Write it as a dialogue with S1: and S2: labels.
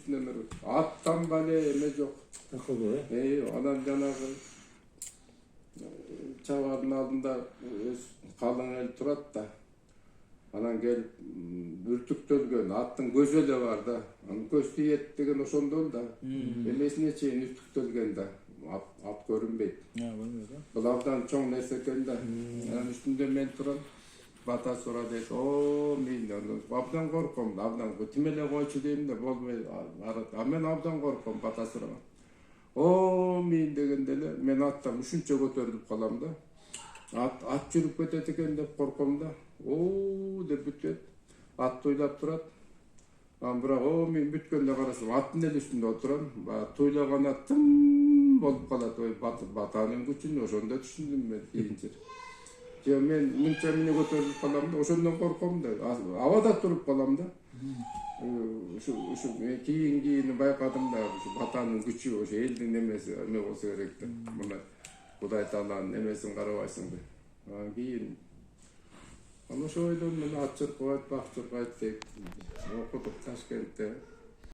S1: üstünden attan bale eme yok. Adam janagı çavardın aldında kalın el turat da anan gelip ürtüktölgön аттын көзү эле бар да анын көз тиет деген ошондон да эмесине чейин үртүктөлгөн да ат көрүнбөйт бул абдан чоң нерсе экен да анын үстүндө мен турам бата сура дейт о мен абдан корком абдан тим эле койчу дейм да болбой а мен абдан корком бата сурага о мен дегенде эле мен аттан ушунча көтөрүлүп калам да ат жүрүп кетет экен деп корком да о деп бүтөт ат туйлап турат анан бирок о мен бүткөндө карасам аттын эле үстүндө отурам баягы туйлаган ат тым болуп калат ой батанын күчүн ошондо түшүндүм мен кийинче же мен мынча эмне көтөрүлүп калам да ошондон корком да абада туруп калам да ушу кийин байкадым да ушу батанын күчү ошо элдин эмеси эме болсо керек да мына Кудай Тааланын эмесин карабайсыңбы анан кийин ошо ойдон мен ат чыркабайт бак чыркайт деп окудук Ташкентте